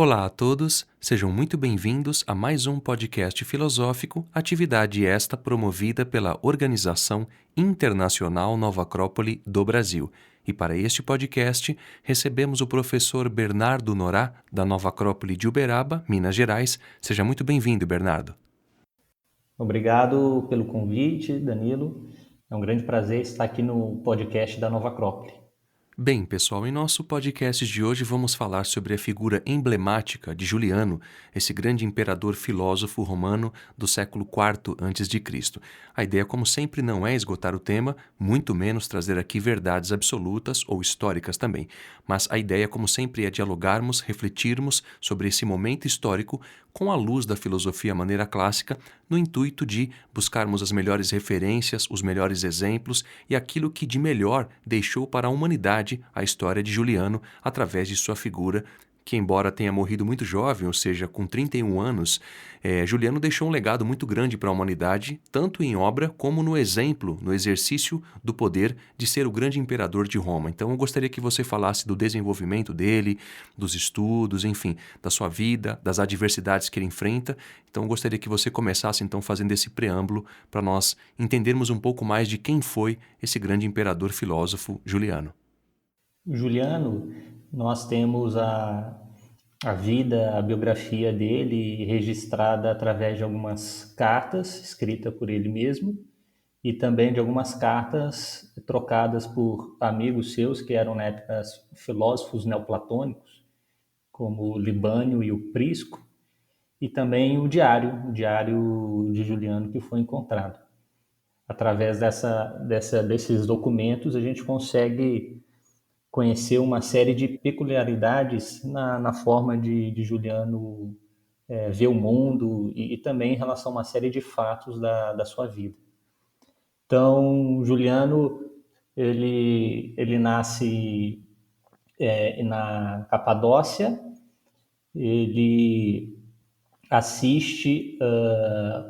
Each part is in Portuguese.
Olá a todos, sejam muito bem-vindos a mais um podcast filosófico, atividade esta promovida pela Organização Internacional Nova Acrópole do Brasil. E para este podcast, recebemos o professor Bernardo Norá, da Nova Acrópole de Uberaba, Minas Gerais. Seja muito bem-vindo, Bernardo. Obrigado pelo convite, Danilo. É um grande prazer estar aqui no podcast da Nova Acrópole. Bem, pessoal, em nosso podcast de hoje vamos falar sobre a figura emblemática de Juliano, esse grande imperador filósofo romano do século IV a.C. A ideia, como sempre, não é esgotar o tema, muito menos trazer aqui verdades absolutas ou históricas também, mas a ideia, como sempre, é dialogarmos, refletirmos sobre esse momento histórico com a luz da filosofia à maneira clássica, no intuito de buscarmos as melhores referências, os melhores exemplos e aquilo que de melhor deixou para a humanidade a história de Juliano através de sua figura, que embora tenha morrido muito jovem, ou seja, com 31 anos, Juliano deixou um legado muito grande para a humanidade, tanto em obra como no exemplo, no exercício do poder de ser o grande imperador de Roma. Então eu gostaria que você falasse do desenvolvimento dele, dos estudos, enfim, da sua vida, das adversidades que ele enfrenta. Então eu gostaria que você começasse então fazendo esse preâmbulo para nós entendermos um pouco mais de quem foi esse grande imperador filósofo Juliano. Juliano, nós temos a vida, a biografia dele registrada através de algumas cartas escritas por ele mesmo e também de algumas cartas trocadas por amigos seus que eram na época filósofos neoplatônicos, como o Libânio e o Prisco, e também o diário de Juliano que foi encontrado. Através desses documentos, a gente consegue conhecer uma série de peculiaridades na forma de Juliano ver o mundo e também em relação a uma série de fatos da sua vida. Então, Juliano, ele nasce na Capadócia, ele assiste,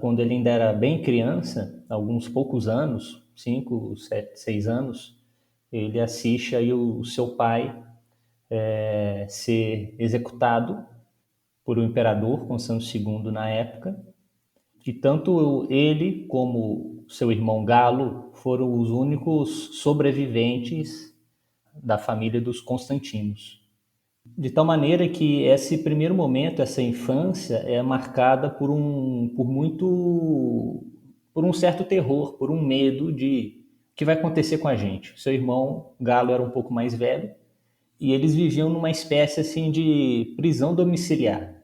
quando ele ainda era bem criança, alguns poucos anos, 5, 7, 6 anos, ele assiste aí o seu pai ser executado por um imperador, Constâncio II, na época, e tanto ele como seu irmão Galo foram os únicos sobreviventes da família dos Constantinos. De tal maneira que esse primeiro momento, essa infância, é marcada por um certo terror, por um medo de o que vai acontecer com a gente. Seu irmão Galo era um pouco mais velho e eles viviam numa espécie assim de prisão domiciliar.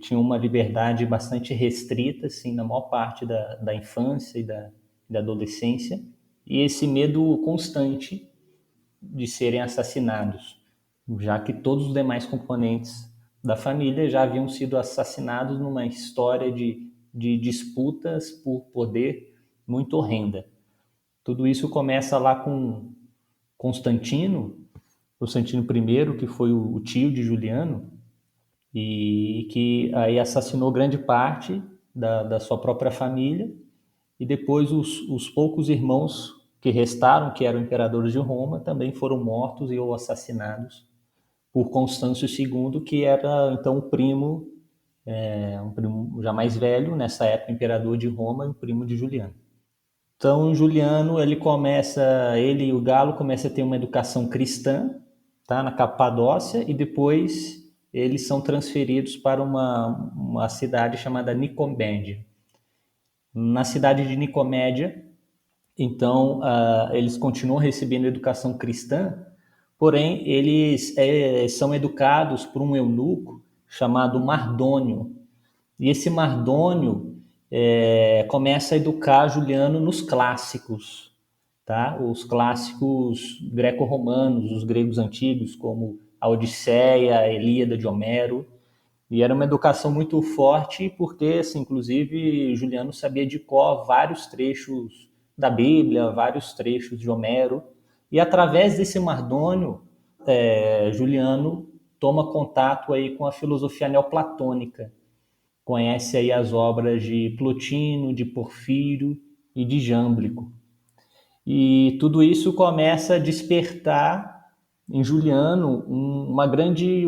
Tinham uma liberdade bastante restrita assim na maior parte da infância e da adolescência, e esse medo constante de serem assassinados, já que todos os demais componentes da família já haviam sido assassinados numa história de disputas por poder muito horrenda. Tudo isso começa lá com Constantino I, que foi o tio de Juliano, e que aí assassinou grande parte da sua própria família, e depois os poucos irmãos que restaram, que eram imperadores de Roma, também foram mortos e ou assassinados por Constâncio II, que era então um primo já mais velho, nessa época imperador de Roma, e um primo de Juliano. Então Juliano, ele e o Galo começam a ter uma educação cristã, tá, na Capadócia, e depois eles são transferidos para uma cidade chamada Nicomédia. Na cidade de Nicomédia, então, eles continuam recebendo educação cristã, porém, eles são educados por um eunuco chamado Mardônio. E esse Mardônio começa a educar Juliano nos clássicos, tá? Os clássicos greco-romanos, os gregos antigos, como a Odisseia, a Ilíada de Homero. E era uma educação muito forte, porque, assim, inclusive, Juliano sabia de cor vários trechos da Bíblia, vários trechos de Homero. E através desse Mardônio, Juliano toma contato aí com a filosofia neoplatônica. Conhece aí as obras de Plotino, de Porfírio e de Jâmblico. E tudo isso começa a despertar em Juliano um grande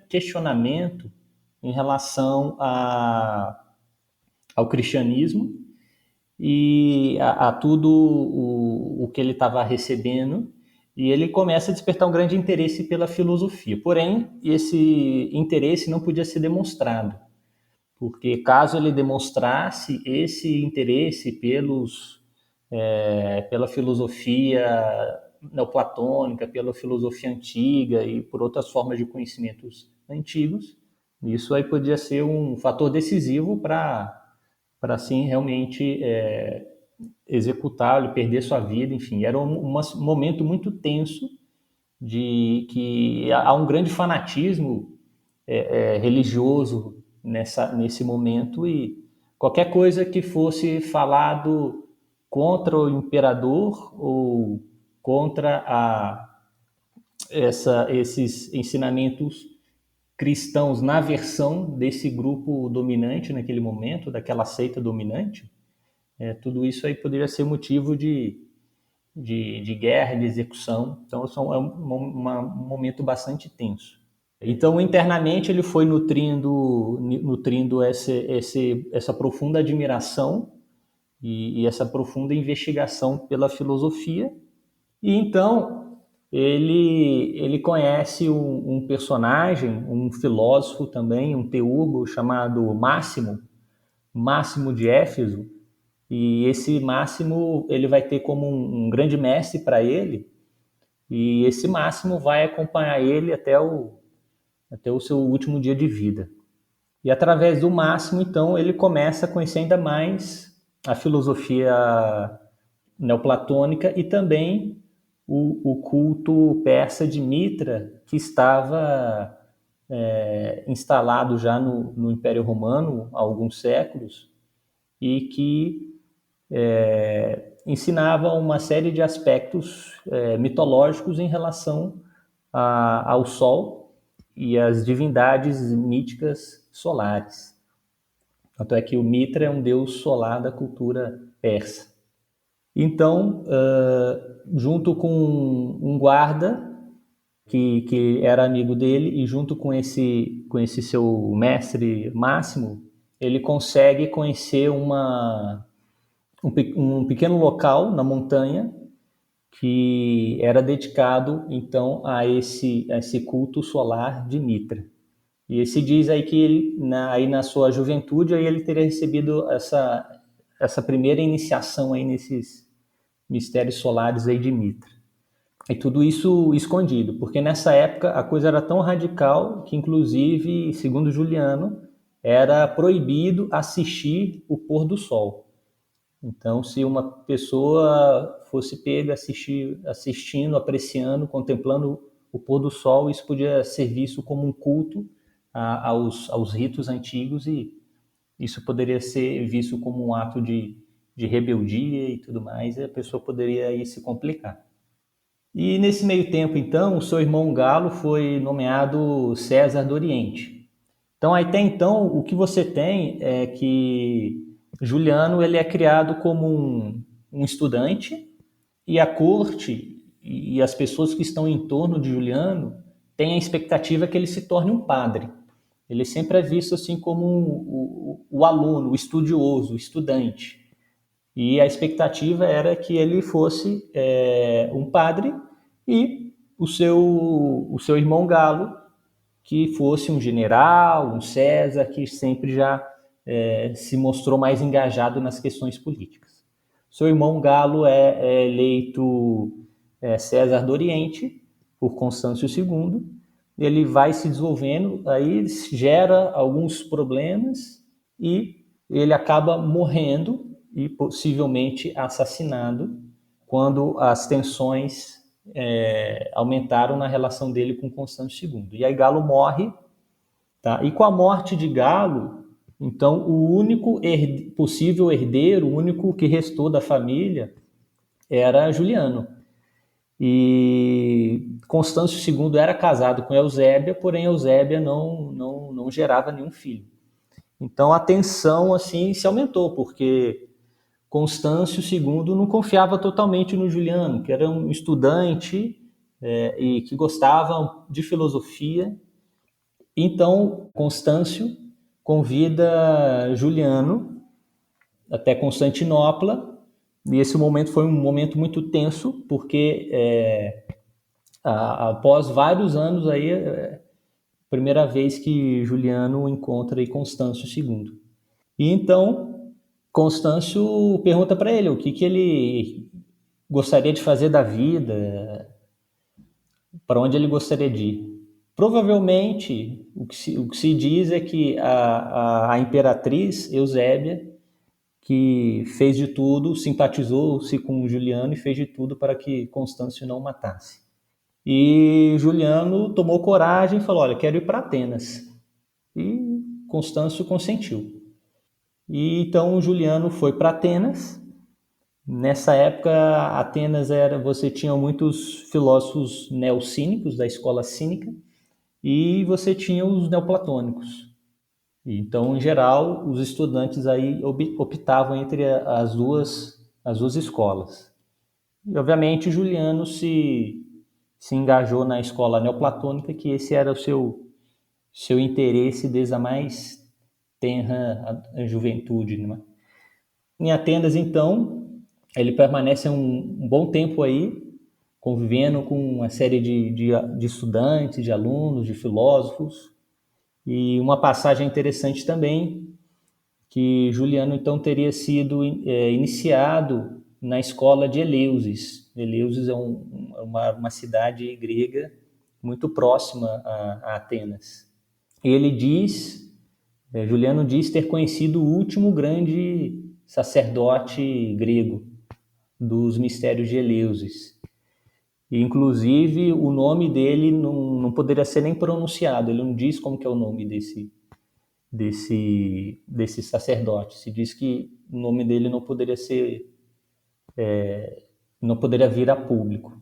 questionamento em relação ao cristianismo e a tudo o que ele estava recebendo, e ele começa a despertar um grande interesse pela filosofia. Porém, esse interesse não podia ser demonstrado, porque caso ele demonstrasse esse interesse pela filosofia neoplatônica, pela filosofia antiga e por outras formas de conhecimentos antigos, isso aí podia ser um fator decisivo para assim realmente executá-lo, perder sua vida, enfim, era um momento muito tenso de que há um grande fanatismo religioso nesse momento, e qualquer coisa que fosse falado contra o imperador ou contra esses ensinamentos cristãos na versão desse grupo dominante naquele momento, daquela seita dominante, tudo isso aí poderia ser motivo de guerra, de execução. Então, é um momento bastante tenso. Então, internamente, ele foi nutrindo essa profunda admiração e essa profunda investigação pela filosofia. E então, ele conhece um personagem, um filósofo também, um teurgo chamado Máximo de Éfeso. E esse Máximo, ele vai ter como um grande mestre para ele, e esse Máximo vai acompanhar ele até o seu último dia de vida. E através do Máximo, então, ele começa a conhecer ainda mais a filosofia neoplatônica e também o culto persa de Mitra, que estava instalado já no Império Romano há alguns séculos, e que ensinava uma série de aspectos mitológicos em relação ao Sol e às divindades míticas solares. Tanto é que o Mitra é um deus solar da cultura persa. Então, junto com um guarda que era amigo dele, e junto com esse seu mestre Máximo, ele consegue conhecer um pequeno local na montanha que era dedicado então a esse culto solar de Mitra. E se diz aí que ele, aí na sua juventude, aí ele teria recebido essa primeira iniciação aí nesses mistérios solares aí de Mitra. E tudo isso escondido, porque nessa época a coisa era tão radical que, inclusive, segundo Juliano, era proibido assistir o pôr do sol. Então, se uma pessoa fosse pega assistindo, apreciando, contemplando o pôr do sol, isso podia ser visto como um culto aos ritos antigos, e isso poderia ser visto como um ato de rebeldia e tudo mais, e a pessoa poderia aí se complicar. E nesse meio tempo, então, o seu irmão Galo foi nomeado César do Oriente. Então, até então, o que você tem é que Juliano ele é criado como um estudante, e a corte e as pessoas que estão em torno de Juliano têm a expectativa que ele se torne um padre. Ele sempre é visto assim como o aluno, o estudioso, o estudante. E a expectativa era que ele fosse um padre, e o seu irmão Galo que fosse um general, um César, que sempre já se mostrou mais engajado nas questões políticas. Seu irmão Galo é eleito César do Oriente por Constâncio II. Ele vai se desenvolvendo, aí gera alguns problemas e ele acaba morrendo e possivelmente assassinado quando as tensões aumentaram na relação dele com Constâncio II. E aí Galo morre, tá? E com a morte de Galo, então o único possível herdeiro, o único que restou da família, era Juliano. E Constâncio II era casado com Eusébia, porém Eusébia não gerava nenhum filho. Então a tensão assim se aumentou, porque Constâncio II não confiava totalmente no Juliano, que era um estudante e que gostavam de filosofia. Então, Constâncio convida Juliano até Constantinopla, e esse momento foi um momento muito tenso, porque após vários anos aí, primeira vez que Juliano encontra aí Constâncio II. E então, Constâncio pergunta para ele o que ele gostaria de fazer da vida, para onde ele gostaria de ir. Provavelmente, o que se diz é que a imperatriz Eusébia, que fez de tudo, simpatizou-se com Juliano e fez de tudo para que Constâncio não o matasse. E Juliano tomou coragem e falou: olha, quero ir para Atenas. E Constâncio consentiu. E então Juliano foi para Atenas. Nessa época, Atenas você tinha muitos filósofos neocínicos da escola cínica e você tinha os neoplatônicos. Então, em geral, os estudantes aí optavam entre as duas escolas. E, obviamente, Juliano se engajou na escola neoplatônica, que esse era o seu interesse desde a mais tenra a juventude, né? Em Atenas, então, ele permanece um bom tempo aí, convivendo com uma série de estudantes, de alunos, de filósofos. E uma passagem interessante também, que Juliano, então, teria sido iniciado na escola de Eleusis. Eleusis é uma cidade grega muito próxima a Atenas. Ele Juliano diz ter conhecido o último grande sacerdote grego dos mistérios de Eleusis. E, inclusive, o nome dele não poderia ser nem pronunciado, ele não diz como que é o nome desse sacerdote. Se diz que o nome dele não poderia não poderia vir a público.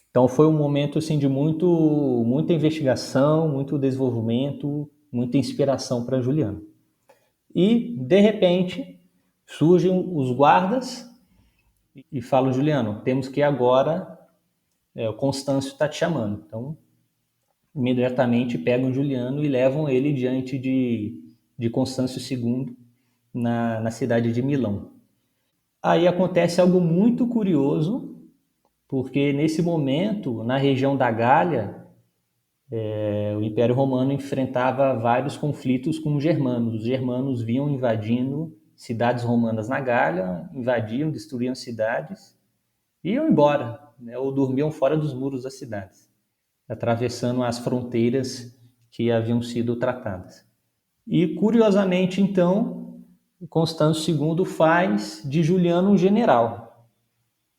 Então foi um momento assim de muita investigação, muito desenvolvimento, muita inspiração para Juliano. E de repente surgem os guardas e falam: Juliano, temos que ir agora, o Constâncio está te chamando. Então imediatamente pegam Juliano e levam ele diante de Constâncio II na cidade de Milão. Aí acontece algo muito curioso, porque nesse momento, na região da Gália, o Império Romano enfrentava vários conflitos com os germanos. Os germanos vinham invadindo cidades romanas na Gália, invadiam, destruíam cidades e iam embora, né, ou dormiam fora dos muros das cidades, atravessando as fronteiras que haviam sido tratadas. E, curiosamente, então, Constâncio II faz de Juliano um general.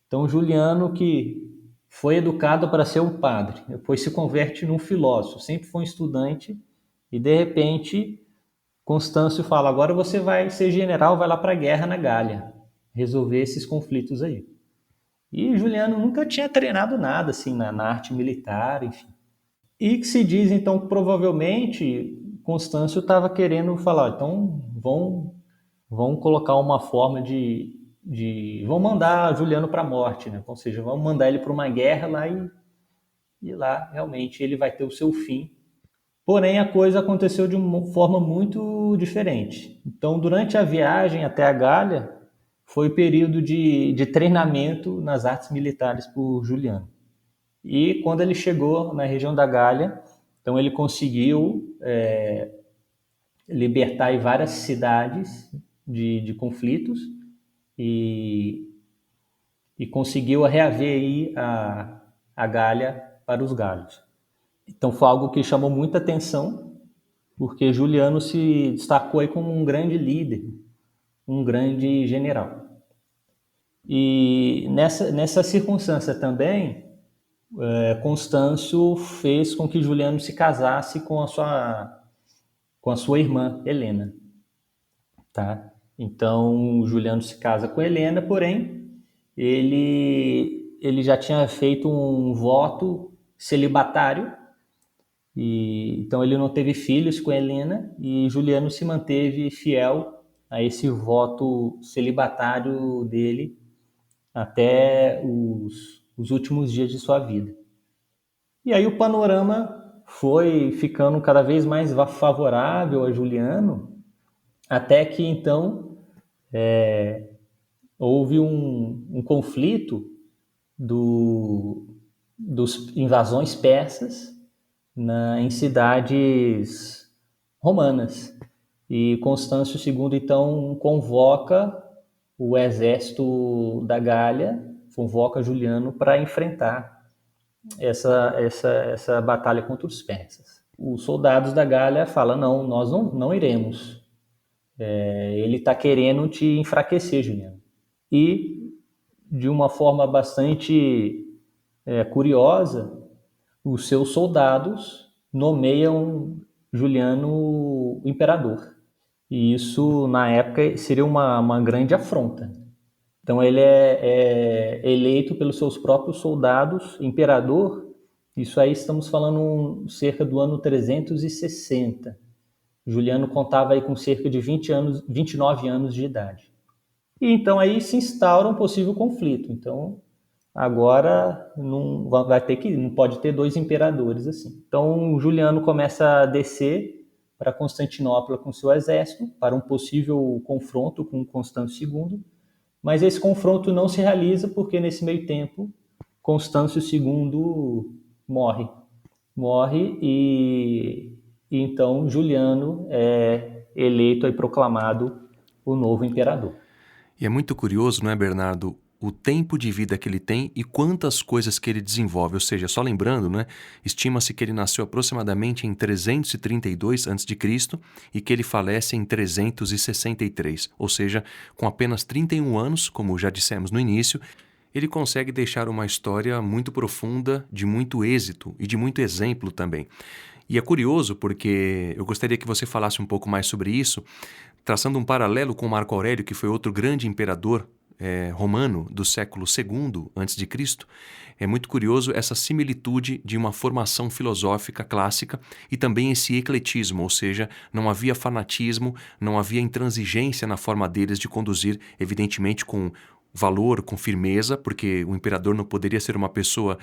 Então, Juliano, que foi educado para ser um padre, depois se converte num filósofo, sempre foi um estudante, e, de repente, Constâncio fala: agora você vai ser general, vai lá para a guerra na Gália, resolver esses conflitos aí. E Juliano nunca tinha treinado nada assim na arte militar, enfim. E que se diz, então, que provavelmente Constâncio estava querendo falar: então vão colocar uma forma vão mandar Juliano para a morte, né? Ou seja, vão mandar ele para uma guerra lá e lá realmente ele vai ter o seu fim. Porém, a coisa aconteceu de uma forma muito diferente. Então, durante a viagem até a Gália, foi o período de treinamento nas artes militares por Juliano. E quando ele chegou na região da Gália, então ele conseguiu libertar várias cidades de conflitos e conseguiu reaver aí a Gália para os galos. Então foi algo que chamou muita atenção, porque Juliano se destacou aí como um grande líder, um grande general. E nessa circunstância também, Constâncio fez com que Juliano se casasse com a sua irmã, Helena. Tá? Então, Juliano se casa com Helena, porém, ele já tinha feito um voto celibatário, então ele não teve filhos com Helena, e Juliano se manteve fiel a esse voto celibatário dele até os últimos dias de sua vida. E aí o panorama foi ficando cada vez mais favorável a Juliano, até que então houve um conflito dos invasões persas em cidades romanas. E Constâncio II, então, convoca o exército da Gália, convoca Juliano para enfrentar essa batalha contra os persas. Os soldados da Gália falam, não, nós não iremos. Ele está querendo te enfraquecer, Juliano. E, de uma forma bastante curiosa, os seus soldados nomeiam Juliano imperador. E isso, na época, seria uma grande afronta. Então, ele é eleito pelos seus próprios soldados imperador. Isso aí estamos falando cerca do ano 360. Juliano contava aí com cerca de 29 anos de idade. E então aí se instaura um possível conflito. Então, agora não pode ter dois imperadores assim. Então Juliano começa a descer para Constantinopla com seu exército para um possível confronto com Constâncio II, mas esse confronto não se realiza porque nesse meio tempo Constâncio II morre e então Juliano é eleito e proclamado o novo imperador. E é muito curioso, não é, Bernardo, o tempo de vida que ele tem e quantas coisas que ele desenvolve. Ou seja, só lembrando, né, estima-se que ele nasceu aproximadamente em 332 a.C. e que ele falece em 363. Ou seja, com apenas 31 anos, como já dissemos no início, ele consegue deixar uma história muito profunda, de muito êxito e de muito exemplo também. E é curioso porque eu gostaria que você falasse um pouco mais sobre isso, traçando um paralelo com Marco Aurélio, que foi outro grande imperador romano do século II a.C. É muito curioso essa similitude de uma formação filosófica clássica e também esse ecletismo, ou seja, não havia fanatismo, não havia intransigência na forma deles de conduzir, evidentemente com valor, com firmeza, porque o imperador não poderia ser uma pessoa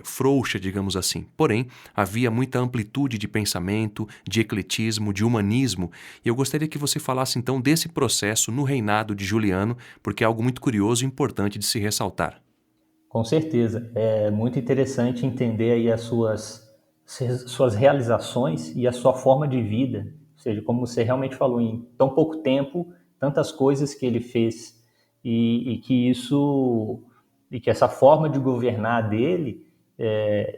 frouxa, digamos assim. Porém, havia muita amplitude de pensamento, de ecletismo, de humanismo, e eu gostaria que você falasse então desse processo no reinado de Juliano, porque é algo muito curioso e importante de se ressaltar. Com certeza, é muito interessante entender aí as suas realizações e a sua forma de vida, ou seja, como você realmente falou, em tão pouco tempo, tantas coisas que ele fez e que essa forma de governar dele,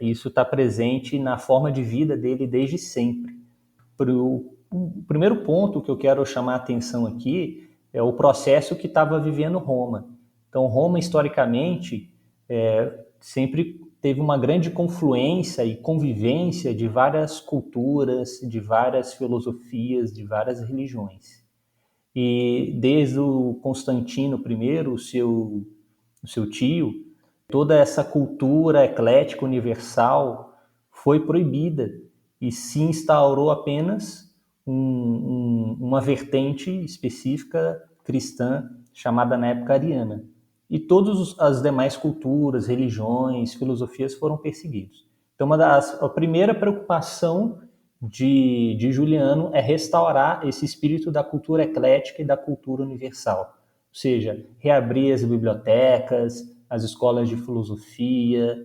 isso está presente na forma de vida dele desde sempre. O primeiro ponto que eu quero chamar a atenção aqui é o processo que estava vivendo Roma. Então, Roma, historicamente, sempre teve uma grande confluência e convivência de várias culturas, de várias filosofias, de várias religiões. E desde o Constantino I, o seu tio, toda essa cultura eclética universal foi proibida e se instaurou apenas uma vertente específica cristã chamada na época ariana. E todas as demais culturas, religiões, filosofias foram perseguidos. Então, a primeira preocupação de Juliano é restaurar esse espírito da cultura eclética e da cultura universal. Ou seja, reabrir as bibliotecas, as escolas de filosofia,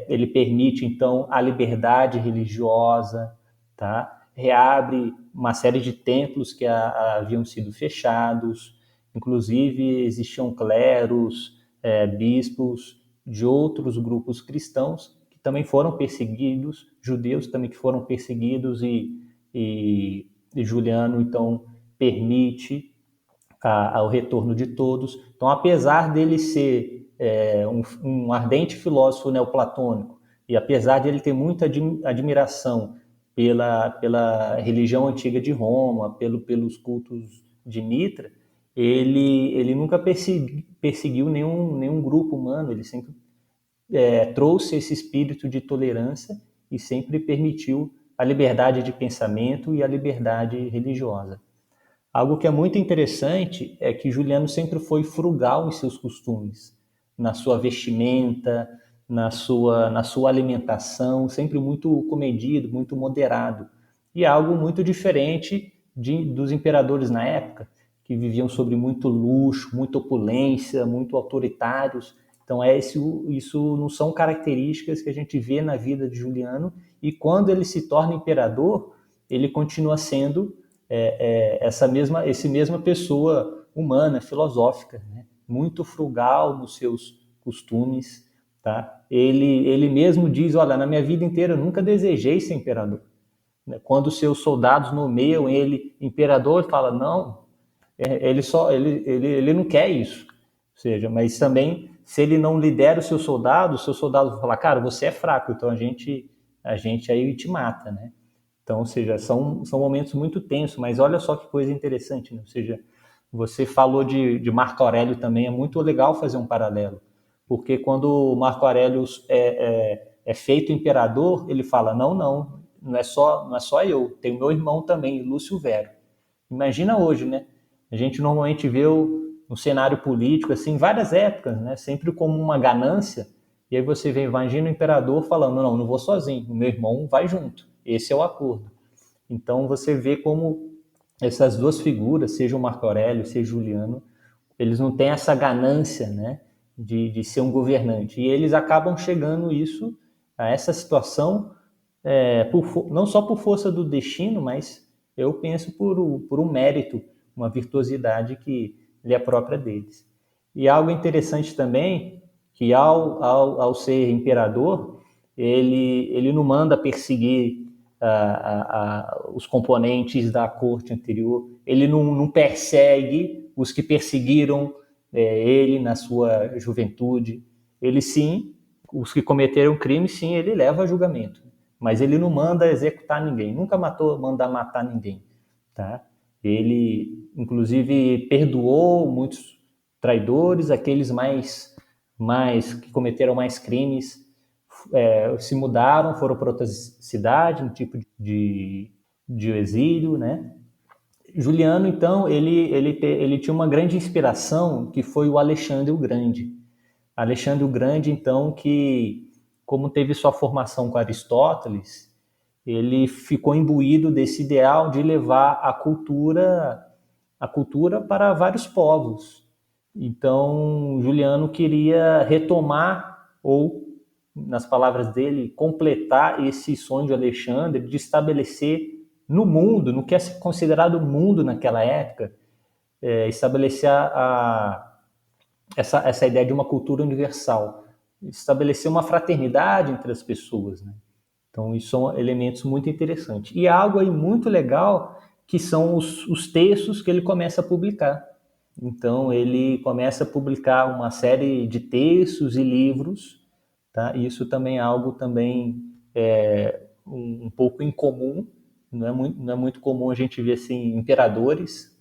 ele permite, então, a liberdade religiosa, tá? Reabre uma série de templos que haviam sido fechados, inclusive existiam cleros, bispos de outros grupos cristãos que também foram perseguidos, judeus também que foram perseguidos e Juliano, então, permite ao retorno de todos. Então, apesar dele ser um ardente filósofo neoplatônico e apesar de ele ter muita admiração pela religião antiga de Roma, pelos cultos de Mitra, ele nunca perseguiu nenhum grupo humano, ele sempre trouxe esse espírito de tolerância e sempre permitiu a liberdade de pensamento e a liberdade religiosa. Algo que é muito interessante é que Juliano sempre foi frugal em seus costumes, na sua vestimenta, na sua alimentação, sempre muito comedido, muito moderado. E algo muito diferente dos imperadores na época, que viviam sobre muito luxo, muita opulência, muito autoritários. Então, isso não são características que a gente vê na vida de Juliano, e quando ele se torna imperador, ele continua sendo essa mesma pessoa humana, filosófica, né? Muito frugal nos seus costumes, tá? Ele mesmo diz, olha, na minha vida inteira eu nunca desejei ser imperador. Quando os seus soldados nomeiam ele imperador, ele fala, não, ele não quer isso. Ou seja, mas também, se ele não lidera os seus soldados vão falar, cara, você é fraco, então a gente aí te mata, né? Então, ou seja, são momentos muito tensos, mas olha só que coisa interessante, né? Ou seja, você falou de Marco Aurélio também, é muito legal fazer um paralelo, porque quando Marco Aurélio é feito imperador, ele fala, não é só eu, tem o meu irmão também, Lúcio Vero. Imagina hoje, né? A gente normalmente vê no cenário político, assim, várias épocas, né? Sempre como uma ganância, e aí você vê, imagina o imperador falando, não vou sozinho, o meu irmão vai junto, esse é o acordo. Então você vê como essas duas figuras, seja o Marco Aurélio, seja o Juliano, eles não têm essa ganância, né, de ser um governante. E eles acabam chegando a essa situação, não só por força do destino, mas eu penso por um mérito, uma virtuosidade que é própria deles. E algo interessante também, que ao ser imperador, ele não manda perseguir os componentes da corte anterior, ele não persegue os que perseguiram ele na sua juventude. Ele sim, os que cometeram crime, sim, ele leva a julgamento, mas ele não manda executar ninguém, nunca manda matar ninguém, tá? Ele, inclusive, perdoou muitos traidores, aqueles que cometeram mais crimes, se mudaram, foram para outra cidade, um tipo de exílio, né? Juliano, então, ele tinha uma grande inspiração, que foi o Alexandre o Grande. Alexandre o Grande, então, que, como teve sua formação com Aristóteles, ele ficou imbuído desse ideal de levar a cultura para vários povos. Então, Juliano queria retomar, ou, nas palavras dele, completar esse sonho de Alexandre de estabelecer no mundo, no que é considerado mundo naquela época, estabelecer essa ideia de uma cultura universal, estabelecer uma fraternidade entre as pessoas, né? Então, isso são elementos muito interessantes. E algo aí muito legal, que são os textos que ele começa a publicar. Então, ele começa a publicar uma série de textos e livros, tá? E isso também é algo também um pouco incomum. Não é muito comum a gente ver assim, imperadores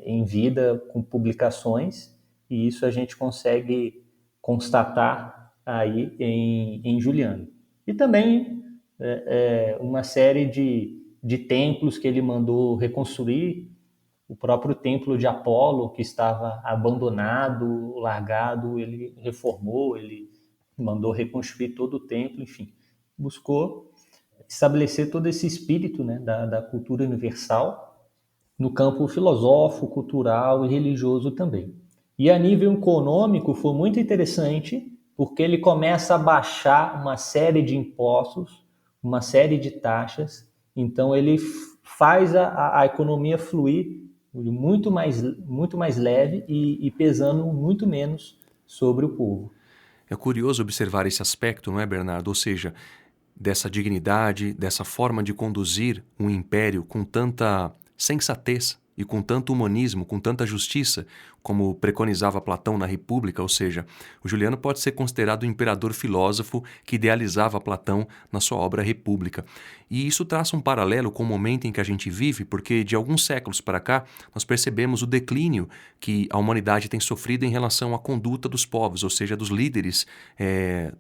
em vida com publicações, e isso a gente consegue constatar aí em Juliano. E também uma série de templos que ele mandou reconstruir, o próprio templo de Apolo, que estava abandonado, largado, ele reformou, ele mandou reconstruir todo o templo, enfim, buscou estabelecer todo esse espírito, né, da cultura universal no campo filosófico, cultural e religioso também. E a nível econômico foi muito interessante, porque ele começa a baixar uma série de impostos, uma série de taxas, então ele faz a economia fluir muito mais leve e pesando muito menos sobre o povo. É curioso observar esse aspecto, não é, Bernardo? Ou seja, dessa dignidade, dessa forma de conduzir um império com tanta sensatez e com tanto humanismo, com tanta justiça, como preconizava Platão na República, ou seja, o Juliano pode ser considerado o imperador filósofo que idealizava Platão na sua obra República. E isso traça um paralelo com o momento em que a gente vive, porque de alguns séculos para cá nós percebemos o declínio que a humanidade tem sofrido em relação à conduta dos povos, ou seja, dos líderes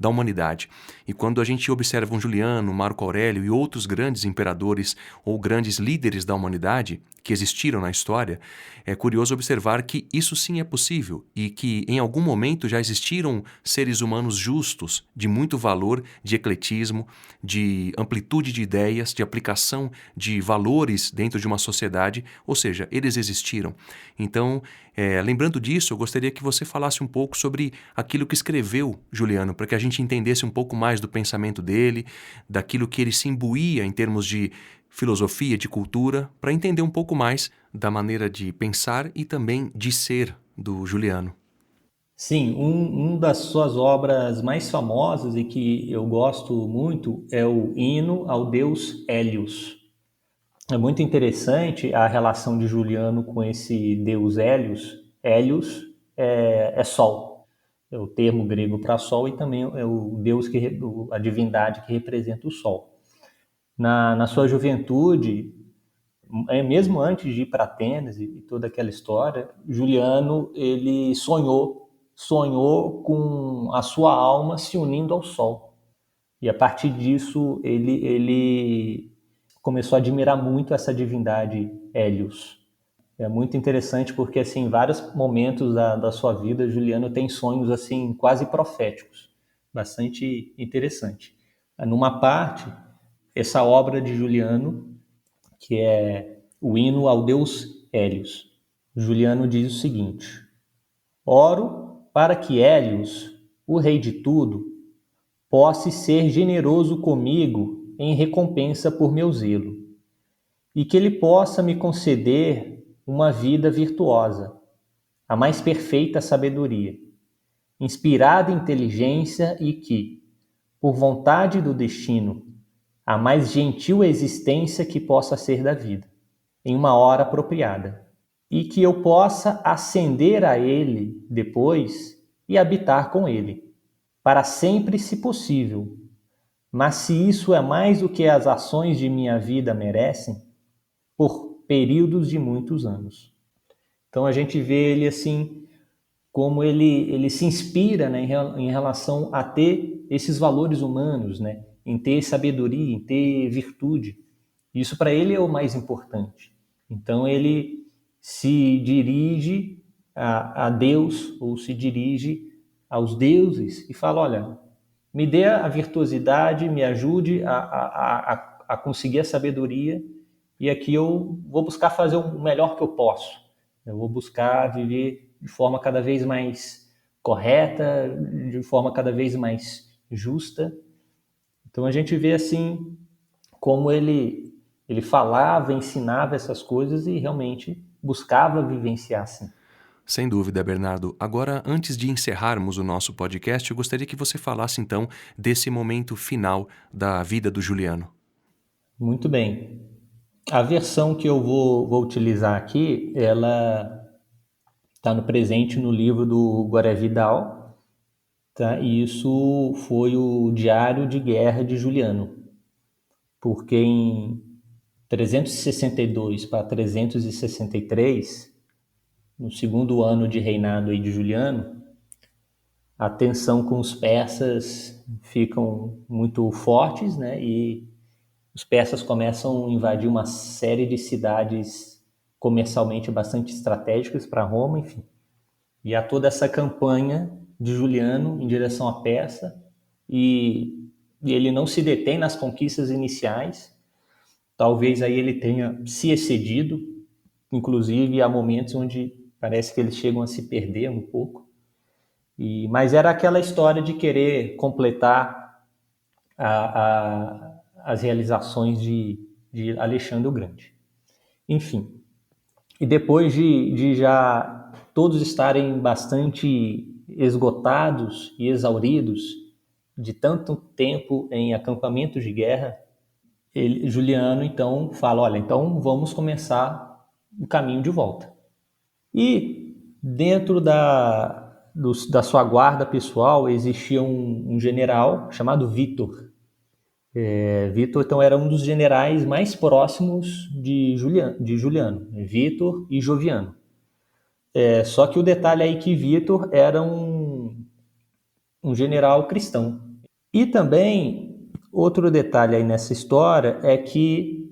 da humanidade. E quando a gente observa um Juliano, Marco Aurélio e outros grandes imperadores ou grandes líderes da humanidade, que existiram na história, é curioso observar que isso sim é possível e que em algum momento já existiram seres humanos justos, de muito valor, de ecletismo, de amplitude de ideias, de aplicação de valores dentro de uma sociedade, ou seja, eles existiram. Então, lembrando disso, eu gostaria que você falasse um pouco sobre aquilo que escreveu Juliano, para que a gente entendesse um pouco mais do pensamento dele, daquilo que ele se imbuía em termos de filosofia, de cultura, para entender um pouco mais da maneira de pensar e também de ser do Juliano. Sim, um das suas obras mais famosas e que eu gosto muito é o Hino ao Deus Hélios. É muito interessante a relação de Juliano com esse deus Hélios. Hélios é sol, é o termo grego para sol e também é o deus a divindade que representa o sol. Na sua juventude, mesmo antes de ir para Atenas e toda aquela história, Juliano ele sonhou com a sua alma se unindo ao sol. E a partir disso ele começou a admirar muito essa divindade Hélios. É muito interessante porque assim, em vários momentos da sua vida, Juliano tem sonhos assim quase proféticos, bastante interessante. Numa parte, essa obra de Juliano, que é o hino ao deus Hélios. Juliano diz o seguinte: oro para que Hélios, o rei de tudo, possa ser generoso comigo em recompensa por meu zelo, e que ele possa me conceder uma vida virtuosa, a mais perfeita sabedoria, inspirada inteligência e que, por vontade do destino, a mais gentil existência que possa ser da vida, em uma hora apropriada, e que eu possa ascender a ele depois e habitar com ele, para sempre, se possível. Mas se isso é mais do que as ações de minha vida merecem, por períodos de muitos anos. Então a gente vê ele assim, como ele se inspira, né, em relação a ter esses valores humanos, né, em ter sabedoria, em ter virtude. Isso para ele é o mais importante. Então ele se dirige a Deus ou se dirige aos deuses e fala: olha, me dê a virtuosidade, me ajude a conseguir a sabedoria e aqui eu vou buscar fazer o melhor que eu posso. Eu vou buscar viver de forma cada vez mais correta, de forma cada vez mais justa. Então a gente vê assim como ele falava, ensinava essas coisas e realmente buscava vivenciar assim. Sem dúvida, Bernardo. Agora, antes de encerrarmos o nosso podcast, eu gostaria que você falasse então desse momento final da vida do Juliano. Muito bem. A versão que eu vou utilizar aqui, ela está no presente no livro do Goré Vidal, tá? E isso foi o diário de guerra de Juliano, porque em 362 para 363, no segundo ano de reinado aí de Juliano, a tensão com os persas ficam muito fortes, né? E os persas começam a invadir uma série de cidades comercialmente bastante estratégicas para Roma, enfim. E há toda essa campanha de Juliano em direção à Pérsia e ele não se detém nas conquistas iniciais. Talvez aí ele tenha se excedido, inclusive há momentos onde parece que eles chegam a se perder um pouco. Mas era aquela história de querer completar as realizações de Alexandre o Grande. Enfim, e depois de já todos estarem bastante esgotados e exauridos de tanto tempo em acampamentos de guerra, Juliano então fala: olha, então vamos começar o caminho de volta. E dentro da sua guarda pessoal existia um general chamado Vítor. Vítor então era um dos generais mais próximos de Juliano, Vítor e Joviano. Só que o detalhe aí é que Vítor era um general cristão. E também outro detalhe aí nessa história é que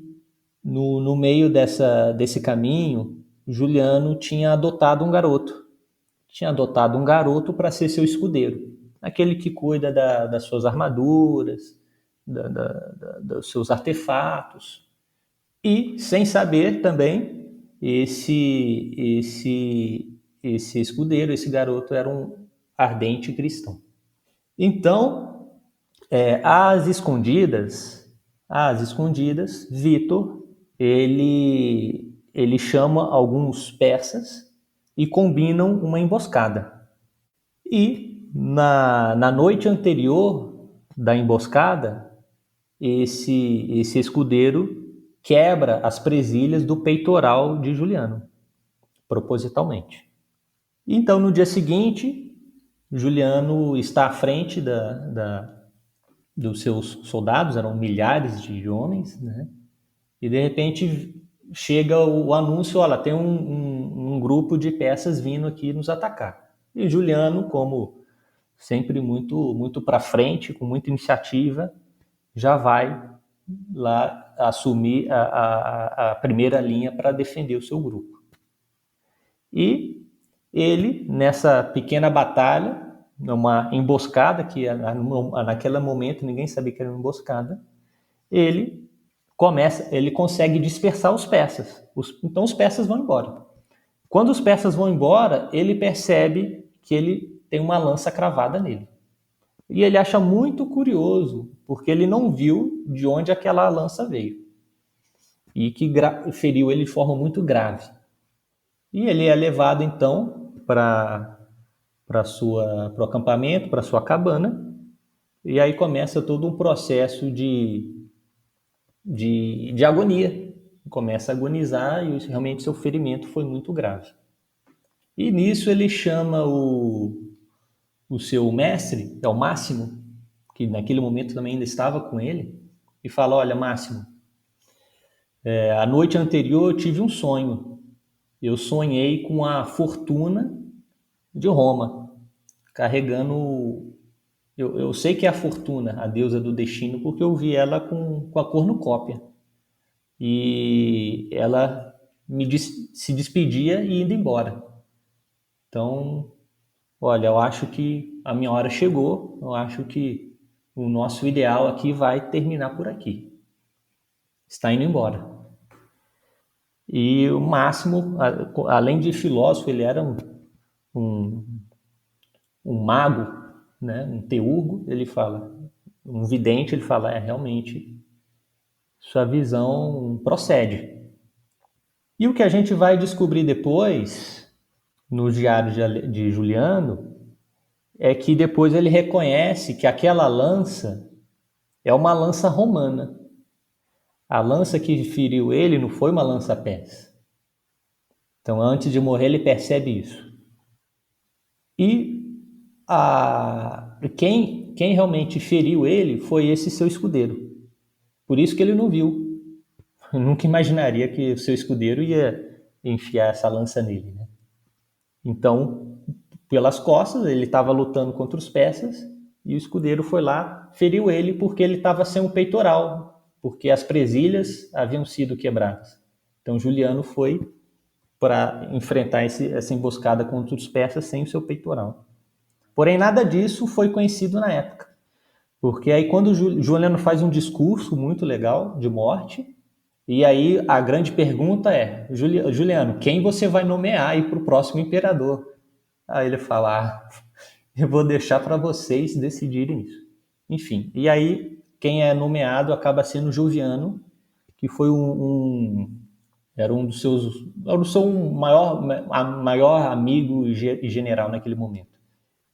No meio desse caminho, Juliano tinha adotado um garoto. Tinha adotado um garoto para ser seu escudeiro, aquele que cuida das suas armaduras, dos seus artefatos. E, sem saber também, esse escudeiro, esse garoto, era um ardente cristão. Então, às escondidas, Vitor, ele chama alguns persas e combinam uma emboscada. E na noite anterior da emboscada, esse escudeiro quebra as presilhas do peitoral de Juliano, propositalmente. Então, no dia seguinte, Juliano está à frente dos seus soldados, eram milhares de homens, né? E de repente chega o anúncio, olha, tem um grupo de persas vindo aqui nos atacar. E Juliano, como sempre muito para frente, com muita iniciativa, já vai lá assumir a primeira linha para defender o seu grupo. E ele, nessa pequena batalha, numa emboscada, que naquele momento ninguém sabia que era uma emboscada, ele consegue dispersar os persas. Então os persas vão embora. Quando os persas vão embora, ele percebe que ele tem uma lança cravada nele. E ele acha muito curioso, porque ele não viu de onde aquela lança veio. E que feriu ele de forma muito grave. E ele é levado, então, para o acampamento, para sua cabana. E aí começa todo um processo de agonia. Começa a agonizar e realmente seu ferimento foi muito grave. E nisso ele chama o seu mestre, é o Máximo, que naquele momento também ainda estava com ele, e fala, olha, Máximo, a noite anterior eu tive um sonho. Eu sonhei com a Fortuna de Roma, carregando... Eu sei que é a Fortuna, a deusa do destino, porque eu vi ela com a cornucópia. E ela se despedia e indo embora. Então, olha, eu acho que a minha hora chegou, eu acho que o nosso ideal aqui vai terminar por aqui. Está indo embora. E o Máximo, além de filósofo, ele era um mago, né? Um teurgo, ele fala, um vidente, ele fala, realmente, sua visão procede. E o que a gente vai descobrir depois, no diário de Juliano, é que depois ele reconhece que aquela lança é uma lança romana. A lança que feriu ele não foi uma lança persa. Então, antes de morrer, ele percebe isso. E quem realmente feriu ele foi esse seu escudeiro. Por isso que ele não viu. Eu nunca imaginaria que o seu escudeiro ia enfiar essa lança nele, né? Então, pelas costas, ele estava lutando contra os persas e o escudeiro foi lá, feriu ele porque ele estava sem um peitoral, porque as presilhas haviam sido quebradas. Então, Juliano foi para enfrentar essa emboscada contra os persas sem o seu peitoral. Porém, nada disso foi conhecido na época, porque aí quando Juliano faz um discurso muito legal de morte, e aí a grande pergunta é, Juliano, quem você vai nomear aí para o próximo imperador? Aí ele fala, eu vou deixar para vocês decidirem isso. Enfim, e aí quem é nomeado acaba sendo Joviano, que foi era o seu maior amigo e general naquele momento.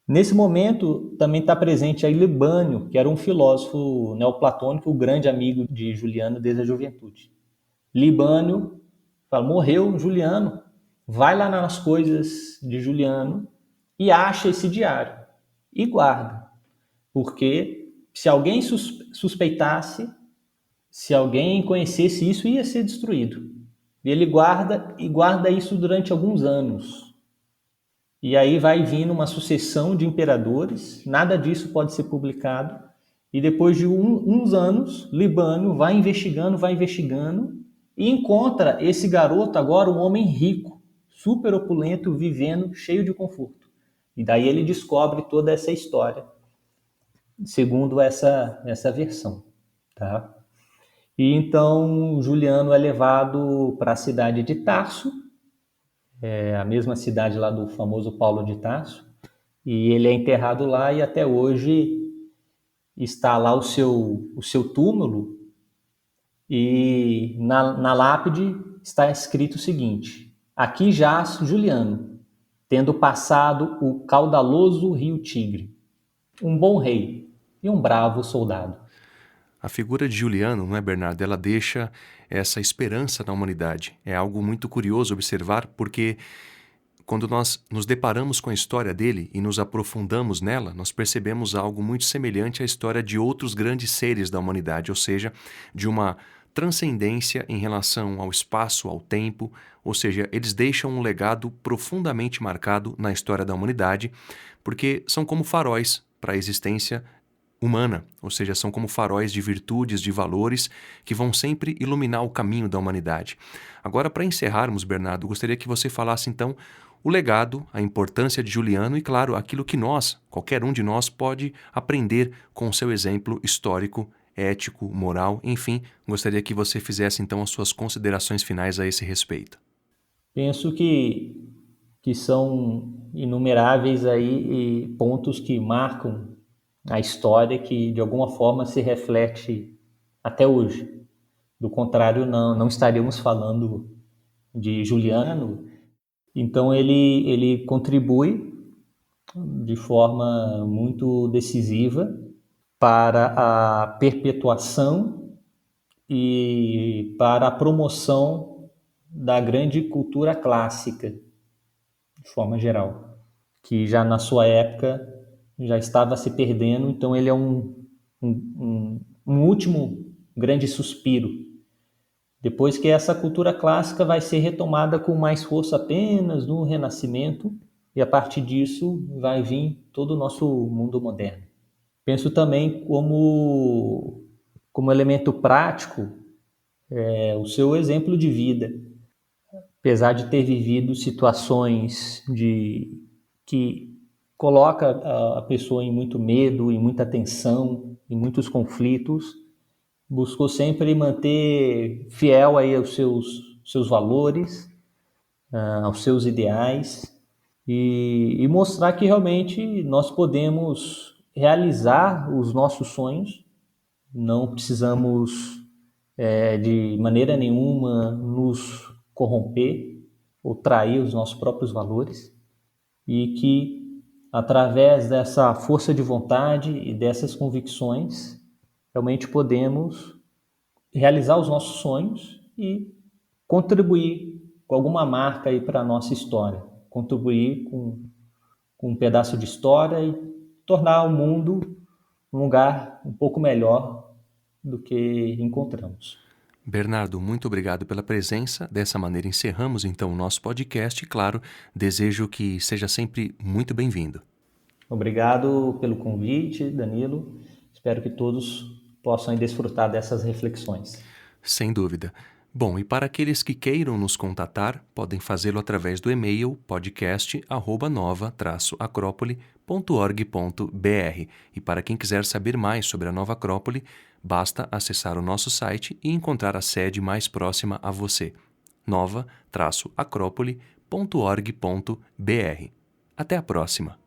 Nesse momento também está presente aí Libânio, que era um filósofo neoplatônico, o grande amigo de Juliano desde a juventude. Libânio fala, morreu Juliano, vai lá nas coisas de Juliano e acha esse diário e guarda, porque se alguém suspeitasse, se alguém conhecesse isso, ia ser destruído. E ele guarda isso durante alguns anos. E aí vai vindo uma sucessão de imperadores, nada disso pode ser publicado, e depois de uns anos, Libânio vai investigando, e encontra esse garoto agora um homem rico, super opulento, vivendo cheio de conforto. E daí ele descobre toda essa história, segundo essa versão, tá? E então Juliano é levado para a cidade de Tarso, a mesma cidade lá do famoso Paulo de Tarso, e ele é enterrado lá e até hoje está lá o seu túmulo, e na lápide está escrito o seguinte: aqui jaz Juliano, tendo passado o caudaloso rio Tigre, um bom rei e um bravo soldado. A figura de Juliano, não é, Bernardo? Ela deixa essa esperança na humanidade. É algo muito curioso observar, porque quando nós nos deparamos com a história dele e nos aprofundamos nela, nós percebemos algo muito semelhante à história de outros grandes seres da humanidade, ou seja, de uma transcendência em relação ao espaço, ao tempo, ou seja, eles deixam um legado profundamente marcado na história da humanidade, porque são como faróis para a existência humana, ou seja, são como faróis de virtudes, de valores que vão sempre iluminar o caminho da humanidade. Agora, para encerrarmos, Bernardo, gostaria que você falasse então o legado, a importância de Juliano e, claro, aquilo que nós, qualquer um de nós, pode aprender com o seu exemplo histórico, ético, moral, enfim, gostaria que você fizesse então as suas considerações finais a esse respeito. Penso que são inumeráveis aí pontos que marcam a história, que de alguma forma se reflete até hoje. Do contrário, não estaríamos falando de Juliano. Então ele contribui de forma muito decisiva para a perpetuação e para a promoção da grande cultura clássica, de forma geral, que já na sua época já estava se perdendo. Então ele é um último grande suspiro, depois que essa cultura clássica vai ser retomada com mais força apenas no Renascimento, e a partir disso vai vir todo o nosso mundo moderno. Penso também como elemento prático o seu exemplo de vida. Apesar de ter vivido situações que coloca a pessoa em muito medo, em muita tensão, em muitos conflitos, buscou sempre manter fiel aí aos seus valores, aos seus ideais, e mostrar que realmente nós podemos realizar os nossos sonhos, não precisamos de maneira nenhuma nos corromper ou trair os nossos próprios valores, e que através dessa força de vontade e dessas convicções realmente podemos realizar os nossos sonhos e contribuir com alguma marca aí para a nossa história, contribuir com um pedaço de história e tornar o mundo um lugar um pouco melhor do que encontramos. Bernardo, muito obrigado pela presença. Dessa maneira encerramos então o nosso podcast e, claro, desejo que seja sempre muito bem-vindo. Obrigado pelo convite, Danilo. Espero que todos possam desfrutar dessas reflexões. Sem dúvida. Bom, e para aqueles que queiram nos contatar, podem fazê-lo através do e-mail podcast@nova-acrópole.org.br. E para quem quiser saber mais sobre a Nova Acrópole, basta acessar o nosso site e encontrar a sede mais próxima a você, nova-acrópole.org.br. Até a próxima!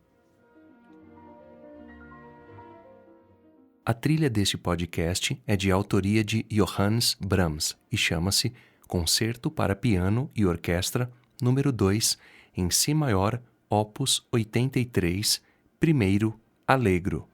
A trilha deste podcast é de autoria de Johannes Brahms e chama-se Concerto para Piano e Orquestra número 2, em Si maior, opus 83, primeiro Allegro.